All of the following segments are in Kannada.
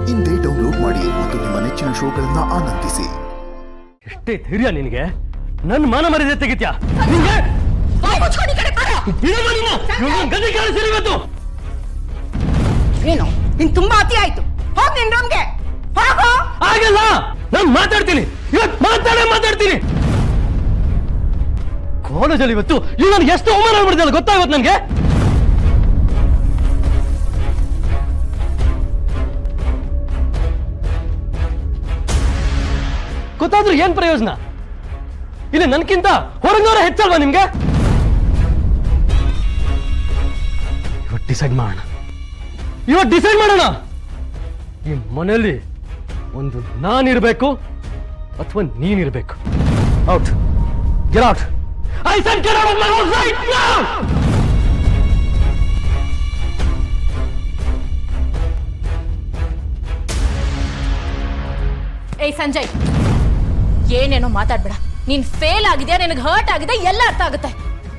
ಇಂದೇ ಡೌನ್ಲೋಡ್ ಮಾಡಿ ಮತ್ತು ನಿಮ್ಮ ನೆಚ್ಚಿನ ಶೋಗಳನ್ನ ಆನಂದಿಸಿ. ಎಷ್ಟೇ ಧೈರ್ಯ ನಿನಗೆ? ನನ್ನ ಮಾನ ಮರ್ಯಾದೆ ತೆಗಿತ್ಯಾ? ಏನು ನಿನ್ ತುಂಬಾ ಅತಿ ಆಯ್ತು. ಹೋಗ್ ನಿನ್ ರೂಮ್ಗೆ ಹೋಗು. ಆಗಲ್ಲ, ನಾನು ಮಾತಾಡ್ತೀನಿ. ಇವತ್ತು ಮಾತಾಡ್ತೀನಿ. ಕಾಲೇಜಲ್ಲಿ ಇವತ್ತು ಇವ್ ನನಗೆ ಎಷ್ಟು ಅವಮಾನ ಮಾಡಿದಲ್ಲ ಗೊತ್ತಾ ಇವತ್ತು ನನಗೆ? ಗೊತ್ತಾದ್ರೂ ಏನ್ ಪ್ರಯೋಜನ? ಇಲ್ಲಿ ನನ್ಕಿಂತ ಹೊರಗಿನವರ ಹೆಚ್ಚಲ್ವಾ ನಿಮ್ಗೆ? ಇವತ್ತು ಡಿಸೈಡ್ ಮಾಡೋಣ. ಈ ಮನೆಯಲ್ಲಿ ಒಂದು ನಾನಿರ್ಬೇಕು ಅಥವಾ ನೀನಿರ್ಬೇಕು. Out. Get out. I said get out of my house right now. ಏಯ್ ಸಂಜಯ್, ಏನೇನೋ ಮಾತಾಡ್ಬೇಡ. ನೀನ್ ಫೇಲ್ ಆಗಿದ್ಯಾ, ನಿನಗೆ ಹರ್ಟ್ ಆಗಿದೆ, ಎಲ್ಲ ಅರ್ಥ ಆಗುತ್ತೆ.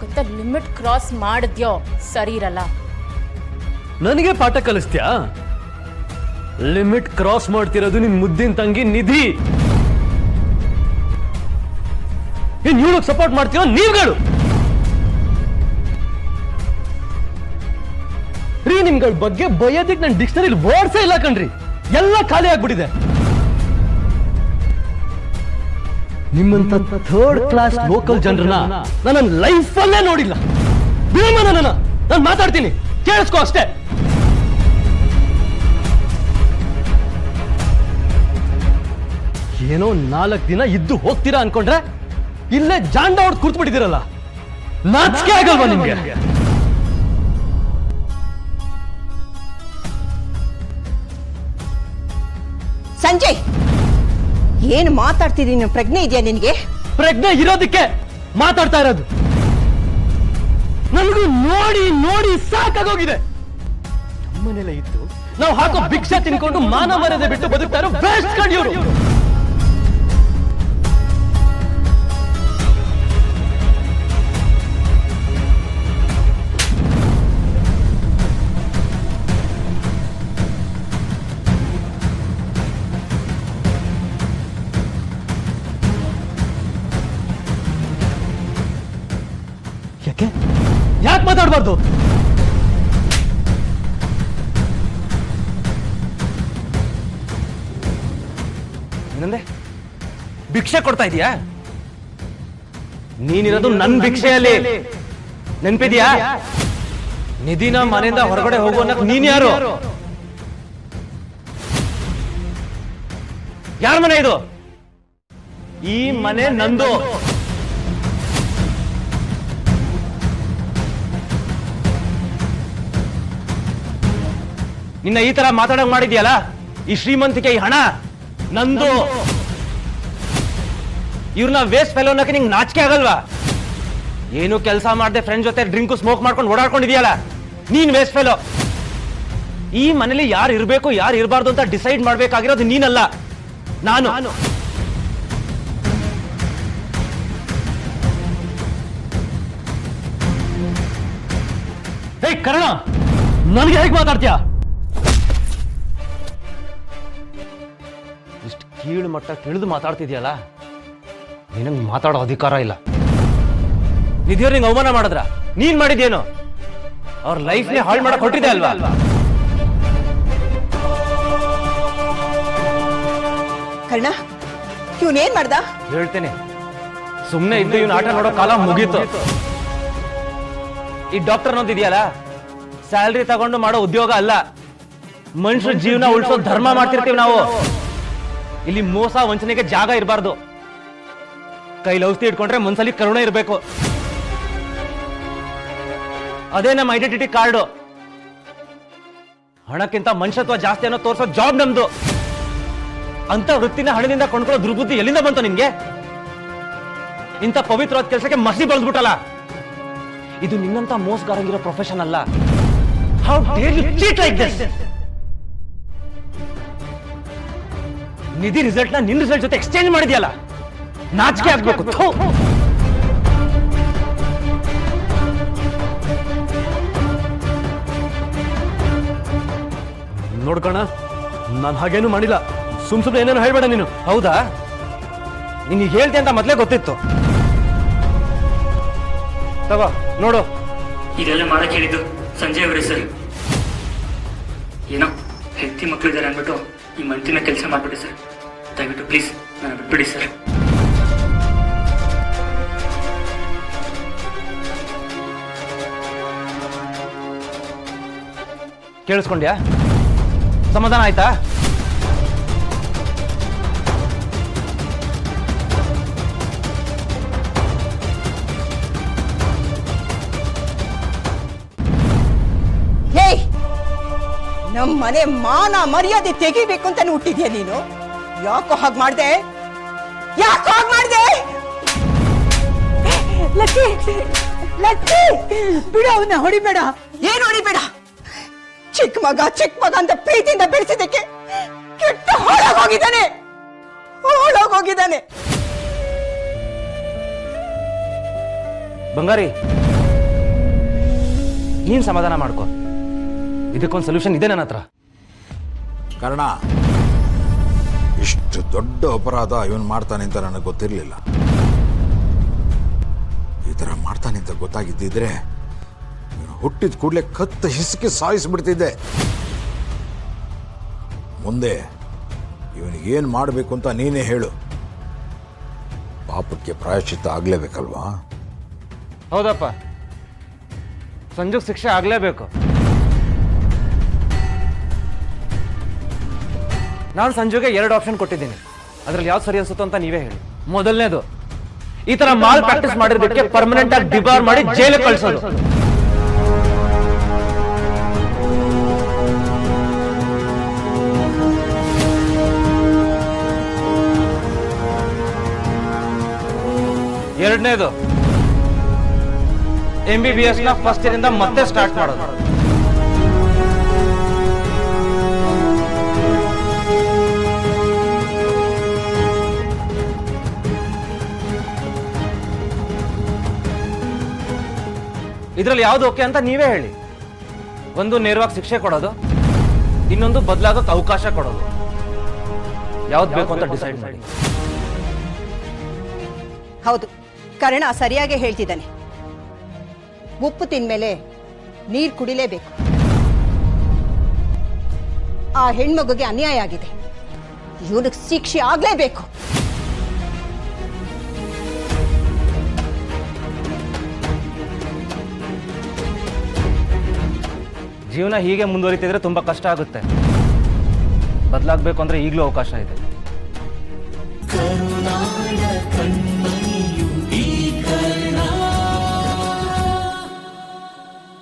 ಗೊತ್ತಾ, ಲಿಮಿಟ್ ಕ್ರಾಸ್ ಮಾಡಿದ್ಯೋ ಸರಿ ಇರಲ್ಲ. ನನಗೆ ಪಾಠ ಕಲಿಸ್ತ್ಯಾ? ಲಿಮಿಟ್ ಕ್ರಾಸ್ ಮಾಡ್ತಿರೋದು ನಿನ್ ಮುದ್ದಿನ ತಂಗಿ ನಿಧಿ. ಏನ್ ಇವಳಿಗೆ ಸಪೋರ್ಟ್ ಮಾಡ್ತೀರೋ ನೀವುಗಳು? ರೀ, ನಿಮ್ಗಳ ಬಗ್ಗೆ ಬಯೋದಿಕ್ ನನ್ನ ಡಿಕ್ಷನರಿ ವರ್ಡ್ಸೇ ಇಲ್ಲ ಕಣ್ರಿ. ಎಲ್ಲ ಖಾಲಿ ಆಗ್ಬಿಟ್ಟಿದೆ. ನಿಮ್ಮಂತ ಥರ್ಡ್ ಕ್ಲಾಸ್ ಲೋಕಲ್ ಜನರನ್ನ ನನ್ನ ಲೈಫಲ್ಲೇ ನೋಡಿಲ್ಲ. ನಾನು ಮಾತಾಡ್ತೀನಿ, ಕೇಳಿಸ್ಕೋ ಅಷ್ಟೇ. ಏನೋ 4 ದಿನ ಇದ್ದು ಹೋಗ್ತೀರಾ ಅನ್ಕೊಂಡ್ರೆ ಇಲ್ಲೇ ಜಾಂಡ ಹೊಡೆದು ಕೂತ್ಬಿಟ್ಟಿದ್ದೀರಲ್ಲ. ನಾಚಿಕೆ ಆಗಲ್ವಾ ನಿಮ್ಗೆ? ಸಂಜಯ್, ಏನು ಮಾತಾಡ್ತಿದ್ದೀನಿ? ನೀನು ಪ್ರಜ್ಞೆ ಇದೆಯಾ ನಿನಗೆ? ಪ್ರಜ್ಞೆ ಇರೋದಕ್ಕೆ ಮಾತಾಡ್ತಾ ಇರೋದು. ನನಗೂ ನೋಡಿ ಸಾಕಾಗೋಗಿದೆ. ನಮ್ಮನೇಲೆ ಇದ್ದು ನಾವು ಹಾಕೋ ಭಿಕ್ಷೆ ತಿನ್ಕೊಂಡು ಮಾನ ಮರ್ಯಾದೆ ಬಿಟ್ಟು ಬದುಕ್ತಾ ಇರೋ ವೇಸ್ಟ್ ಕಂಡಿಯವರು. ಯಾಕೆ ಮಾತಾಡಬಾರ್ದು? ಏನಂದೆ? ಭಿಕ್ಷೆ ಕೊಡ್ತಾ ಇದೀಯಾ? ನೀನಿರೋದು ನನ್ ಭಿಕ್ಷೆಯಲ್ಲಿ. ನೆನ್ಪಿದ್ಯಾ? ನಿಧಿನ ಮನೆಯಿಂದ ಹೊರಗಡೆ ಹೋಗು ಅನ್ನಕ್ ನೀನ್ ಯಾರು? ಯಾರ ಮನೆ ಇದು? ಈ ಮನೆ ನಂದು. ನಿನ್ನ ಈ ತರ ಮಾತಾಡಕ್ ಮಾಡಿದ್ಯಲ್ಲ, ಈ ಶ್ರೀಮಂತಿಕೆ, ಈ ಹಣ ನಂದು. ಇವ್ರನ್ನ ವೇಸ್ಟ್ ಫೆಲೋ ಅನ್ನಕ್ಕೆ ನಿಂಗೆ ನಾಚಿಕೆ ಆಗಲ್ವಾ? ಏನು ಕೆಲಸ ಮಾಡದೆ ಫ್ರೆಂಡ್ ಜೊತೆ ಡ್ರಿಂಕ್ ಸ್ಮೋಕ್ ಮಾಡ್ಕೊಂಡು ಓಡಾಡ್ಕೊಂಡಿದ್ಯಲ್ಲ, ನೀನ್ ವೇಸ್ಟ್ ಫೆಲೋ. ಈ ಮನೇಲಿ ಯಾರು ಇರ್ಬೇಕು ಯಾರು ಇರಬಾರ್ದು ಅಂತ ಡಿಸೈಡ್ ಮಾಡ್ಬೇಕಾಗಿರೋದು ನೀನಲ್ಲ, ನಾನು. ಹೇ ಕರ್ಣ, ನನಗೆ ಹೇಗೆ ಮಾತಾಡ್ತೀಯಾ? ಇಷ್ಟು ಕೀಳು ಮಟ್ಟ ತಿಳಿದು ಮಾತಾಡ್ತಿದ್ಯಲ್ಲ, ನಿನಗೆ ಮಾತಾಡೋ ಅಧಿಕಾರ ಇಲ್ಲ. ನಿಧಿಯವ್ರು ನಿಂಗೆ ಅವಮಾನ ಮಾಡಿದ್ರ? ನೀನ್ ಮಾಡಿದ್ಯೇನು? ಅವ್ರ ಲೈಫ್ನೇ ಹಾಳು ಮಾಡಕ್ ಹೊಟ್ಟಿದೆ ಅಲ್ವಾ? ಕರ್ಣ, ಇವನೇನ್ ಮಾಡ್ದ? ಹೇಳ್ತೇನೆ, ಸುಮ್ನೆ ಇದ್ದು ಇವನ್ ಆಟ ನೋಡೋ ಕಾಲ ಮುಗೀತು. ಈ ಡಾಕ್ಟರ್ ಅನ್ನೋದಿದೆಯಲ್ಲ, ಸ್ಯಾಲ್ರಿ ತಗೊಂಡು ಮಾಡೋ ಉದ್ಯೋಗ ಅಲ್ಲ, ಮನುಷ್ಯರ ಜೀವನ ಉಳಿಸೋ ಧರ್ಮ ಮಾಡ್ತಿರ್ತೀವಿ ನಾವು. ಇಲ್ಲಿ ಮೋಸ ವಂಚನೆಗೆ ಜಾಗ ಇರಬಾರ್ದು. ಕೈಲಿ ಔಷಧಿ ಇಟ್ಕೊಂಡ್ರೆ ಮನ್ಸಲ್ಲಿ ಕರುಣೆ ಇರಬೇಕು. ಅದೇ ನಮ್ಮ ಐಡೆಂಟಿಟಿ ಕಾರ್ಡು. ಹಣಕ್ಕಿಂತ ಮನುಷ್ಯತ್ವ ಜಾಸ್ತಿ ಅನ್ನೋ ತೋರಿಸೋ ಜಾಬ್ ನಮ್ದು. ಅಂತ ವೃತ್ತಿನ ಹಣದಿಂದ ಕೊಂಡ್ಕೊಳ್ಳೋ ದುರ್ಬುದ್ಧಿ ಎಲ್ಲಿಂದ ಬಂತು ನಿನ್ಗೆ? ಇಂಥ ಪವಿತ್ರವಾದ ಕೆಲಸಕ್ಕೆ ಮಸಿ ಬಳದ್ಬಿಟ್ಟಲ್ಲ. ಇದು ನಿನ್ನಂತ ಮೋಸಗಾರಂಗಿರೋ ಪ್ರೊಫೆಷನ್ ಅಲ್ಲ. How dare you cheat like this? Nidhi result ನ ನಿನ್ನ ರಿಸಲ್ಟ್ ಜೊತೆ ಎಕ್ಸ್ಚೇಂಜ್ ಮಾಡಿದ್ಯಲ್ಲ, ನಾಚಿಕೆ ಆಗ್ಬೇಕು. ನೋಡ್ಕೋಣ, ನಾನು ಹಾಗೇನು ಮಾಡಿಲ್ಲ. ಸುಮ್ಮನೆ ಏನೇನು ಹೇಳ್ಬೇಡ ನೀನು. ಹೌದಾ? ನಿನಗೆ ಹೇಳ್ತೆ ಅಂತ ಮೊದಲೇ ಗೊತ್ತಿತ್ತು. ತಗೋ ನೋಡು. ಇದೆಲ್ಲ ಮಾಡಕ್ಕೆ ಹೇಳಿದ್ದು ಸಂಜಯ್ ಅವರೇ ಸರ್. ಏನೋ ಹೆಂಡತಿ ಮಕ್ಕಳಿದ್ದಾರೆ ಅಂದ್ಬಿಟ್ಟು ಈ ಮಂತಿನ ಕೆಲಸ ಮಾಡ್ಬಿಡಿ ಸರ್. ದಯವಿಟ್ಟು ಪ್ಲೀಸ್ ನಾನು ಬಿಟ್ಬಿಡಿ ಸರ್. ಕೇಳಿಸ್ಕೊಂಡ್ಯಾ? ಸಮಾಧಾನ ಆಯ್ತಾ? ಏಯ್, ನಮ್ಮ ಮನೆ ಮಾನ ಮರ್ಯಾದೆ ತೆಗಿಬೇಕು ಅಂತ ಹುಟ್ಟಿದ್ಯಾ ನೀನು? ಯಾಕೋ ಹಾಗೆ ಮಾಡ್ದೆ? ಯಾಕೋ ಹಾಗೆ ಮಾಡ್ದೆ? ಲಕ್ಕಿ, ಲಕ್ಕಿ, ಬಿಡು ಅವನ್ನ, ಹೊಡಿಬೇಡ. ಏನು ಹೊಡಿಬೇಡ? ಚಿಕ್ಕ ಮಗ ಅಂತ ಪ್ರೀತಿಯಿಂದ ಬೆಳೆಸಿದ್ದಕ್ಕೆ ಕೆಟ್ಟ ಹಾಳಾಗೋಗಿದ್ದಾನೆ. ಬಂಗಾರಿ, ನೀನ್ ಸಮಾಧಾನ ಮಾಡ್ಕೋ. ಇದಕ್ಕೊಂದು ಸೊಲ್ಯೂಷನ್ ಇದೆ ನನ್ನ ಹತ್ರ. ಕಾರಣ ಇಷ್ಟು ದೊಡ್ಡ ಅಪರಾಧ ಇವನು ಮಾಡ್ತಾನೆ ಅಂತ ನನಗೆ ಗೊತ್ತಿರಲಿಲ್ಲ. ಈ ಥರ ಮಾಡ್ತಾನೆ ಅಂತ ಗೊತ್ತಾಗಿದ್ದಿದ್ರೆ ಇವನು ಹುಟ್ಟಿದ ಕೂಡಲೇ ಕತ್ತು ಹಿಸುಕಿ ಸಾಯಿಸ್ಬಿಡ್ತಿದ್ದೆ. ಮುಂದೆ ಇವನಿಗೇನು ಮಾಡಬೇಕು ಅಂತ ನೀನೇ ಹೇಳು. ಪಾಪಕ್ಕೆ ಪ್ರಾಯಶ್ಚಿತ್ತ ಆಗಲೇಬೇಕಲ್ವಾ? ಹೌದಪ್ಪ, ಸಂಜುಗ್ ಶಿಕ್ಷೆ ಆಗ್ಲೇಬೇಕು. ನಾನು ಸಂಜುಗೆ 2 ಆಪ್ಷನ್ ಕೊಟ್ಟಿದ್ದೀನಿ. ಅದ್ರಲ್ಲಿ ಯಾವ್ದು ಸರಿ ಅನ್ಸುತ್ತೋ ಅಂತ ನೀವೇ ಹೇಳಿ. ಮೊದಲನೇದು, ಈ ತರ ಮಾಲ್ ಪ್ರಾಕ್ಟೀಸ್ ಮಾಡಿರೋದಕ್ಕೆ ಪರ್ಮನೆಂಟ್ ಆಗಿ ಡಿಬಾರ್ ಮಾಡಿ ಜೈಲಿಗೆ ಕಳಿಸೋದು. ಎರಡನೇದು, MBBS ನ ಫಸ್ಟ್ ಇಯರ್ ಇಂದ ಮತ್ತೆ ಸ್ಟಾರ್ಟ್ ಮಾಡೋದು. ಇದ್ರಲ್ಲಿ ಯಾವ್ದು ಓಕೆ ಅಂತ ನೀವೇ ಹೇಳಿ. ಒಂದು ನೇರವಾಗಿ ಶಿಕ್ಷೆ ಕೊಡೋದು, ಇನ್ನೊಂದು ಬದಲಾಗೋಕೆ ಅವಕಾಶ ಕೊಡೋದು. ಯಾವ್ದು ಬೇಕು ಅಂತ ಡಿಸೈಡ್ ಮಾಡಿ. ಹೌದು, ಕರ್ಣ ಸರಿಯಾಗಿ ಹೇಳ್ತಿದ್ದಾನೆ. ಉಪ್ಪು ತಿಂದ್ಮೇಲೆ ನೀರು ಕುಡಿಲೇಬೇಕು. ಆ ಹೆಣ್ಮಗುಗೆ ಅನ್ಯಾಯ ಆಗಿದೆ, ಇವನಿಗೆ ಶಿಕ್ಷೆ ಆಗ್ಲೇಬೇಕು. ಜೀವನ ಹೀಗೆ ಮುಂದುವರಿತಿದ್ರೆ ತುಂಬಾ ಕಷ್ಟ ಆಗುತ್ತೆ. ಬದಲಾಗಬೇಕು ಅಂದ್ರೆ ಈಗಲೂ ಅವಕಾಶ ಇದೆ.